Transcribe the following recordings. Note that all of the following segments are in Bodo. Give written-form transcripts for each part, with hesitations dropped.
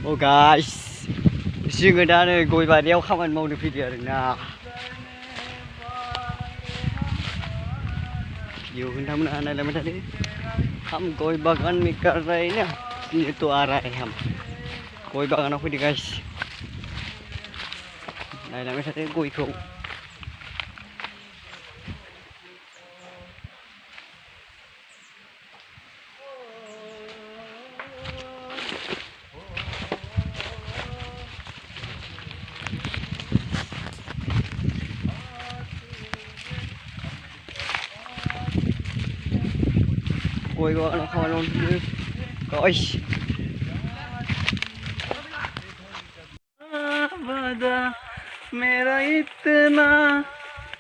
Oh guys, जोङो दा नै गय बारियाव खामानि मावनो फैदों आरोना। भिडिअ खोन्थानो नायलांबाय थादो। हम गय बागान में कर रहे हैं ना, ये तो आ रहा है हम गय बागानाव फैदों गाइस। नायलांबाय थादो गयखौ। Goi bagan खामानि मावनो फैदों गाइस। मेरा इतना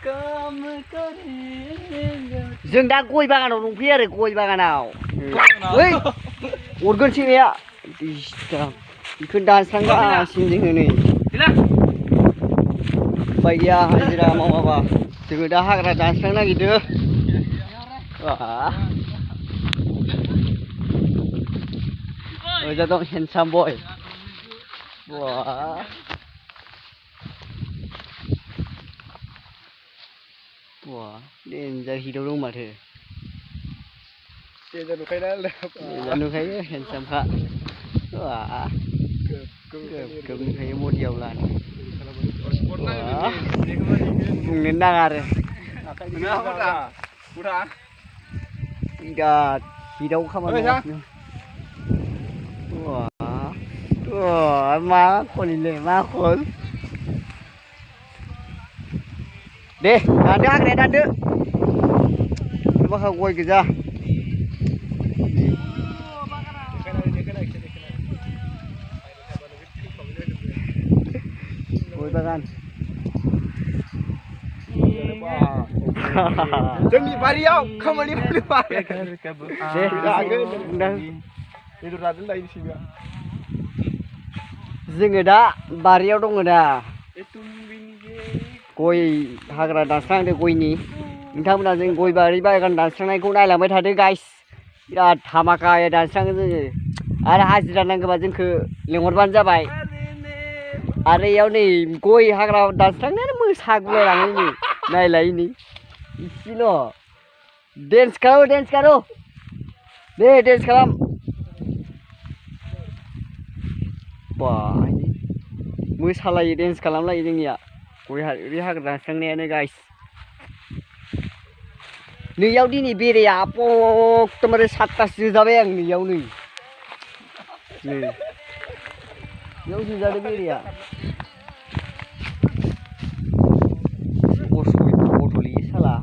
काम करेगा। जों दा गय बागानाव दंफैयो आरो गय बागानाव। ओइ अरगोनसै बेया दिसटार्ब बेखौ दानस्रांगासिनो जोङो नै। उफाय गैया हाजिरा मावाबा जोङो दा हाग्रा दानस्रांनो नागिरदों। Ôi dong handsome boy. Wah. Wah, danger hero dong mà thề. Danger nukai dah. Danger nukai handsome kak. Wah. Kep nukai model lah. Wah. Mungkin dah ada. Kenapa? Udah. Tidak hero kamu. Wah, má con này má con. Đi, đàn nước này đàn nước. Nó bắt không quay kìa ra. Quay bagan. Jangan di Bariau, kamu di Bariau. Deh, dah. Itu radin lain sih ya. जोङो दा बारियाव दङ दा गय हाग्रा दानस्रांदों गयनि। नोंथांमोना जों गय बारि बागान दानस्रांनायखौ नायलांबाय थादो गाइस। बिराद धामाकायै दानस्राङो जोङो। आरो हाजिरा नांगौबा जोंखौ लेंहरबानो जाबाय। आरो इयाव नै गय हाग्रा दानस्रांनायानो मोसागुलायलाङो नै नायलाय नै इसेल'। डेन्स खालामो डेन्स खालामो दे डेन्स खालाम। Wah, मोसालायो डेन्स खालामलायो जोंनिया गय हाग्रा दानस्रांनायानो गाइस। नैयाव दिनै बेराया एकदमबारे 7थासो जाबाय आं नैयाव नै। नैयाव जोजादों बेराया। बथ'लि साला।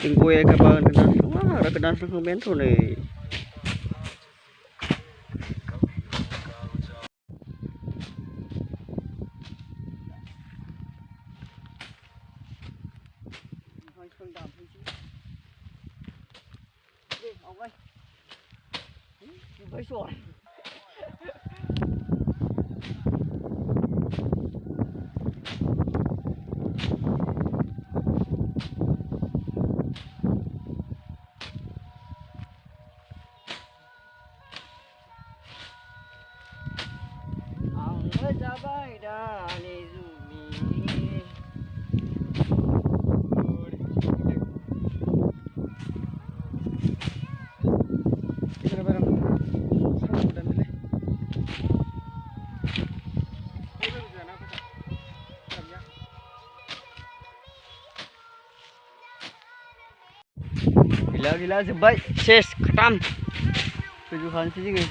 Chúng tôi các bạn đang sống rất đang sống không bén thôi này. Gila sebaik ses ketam tujuan sih juga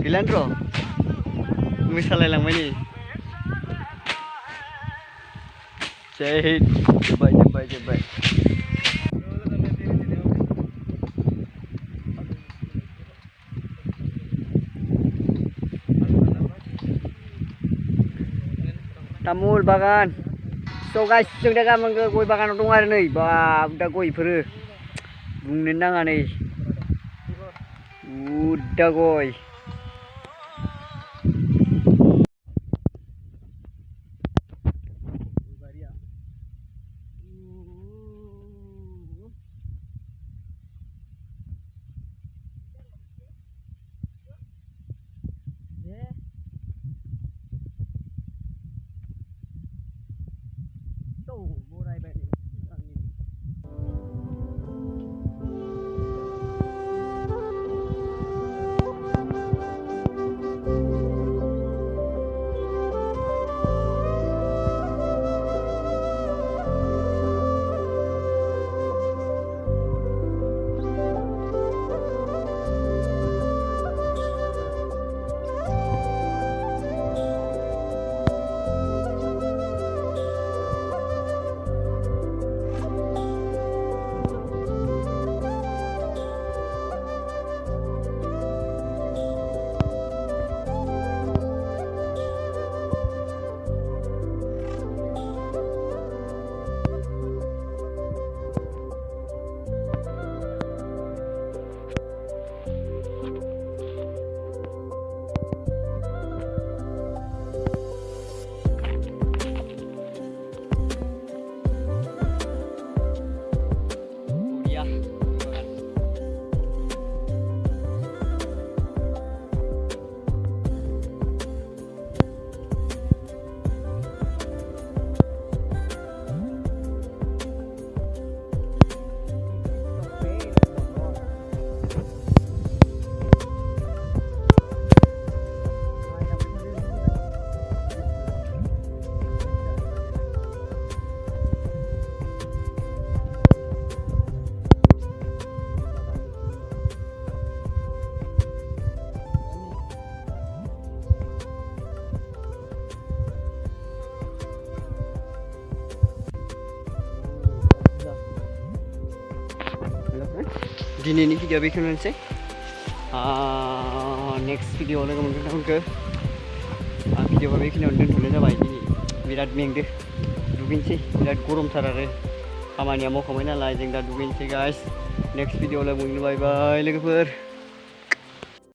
gila bro misalnya lang ini sehit sebaik Tamul bagan. So guys, जों दा गाबोन गय बागानाव दं आरो नै बा दा गयफोरो बुंनो नाङा नै बुद्धा गय दिनैनि भिडिअ बेखिनियानोसै नेक्स्ट भिडिअ लोगो मोनगोन नोंथांमोनखौ भिडिअखौ बेखिनियावनो दोनथ'नाय जाबाय दिनै बिराद मेंदो दुगैनोसै बिराद गरमथार आरो खामानिया मावखांबाय नालाय जों दा दुगैनोसै गाइस नेक्स्ट भिडिअ लोगो मोनगोन बाय बाय लोगोफोर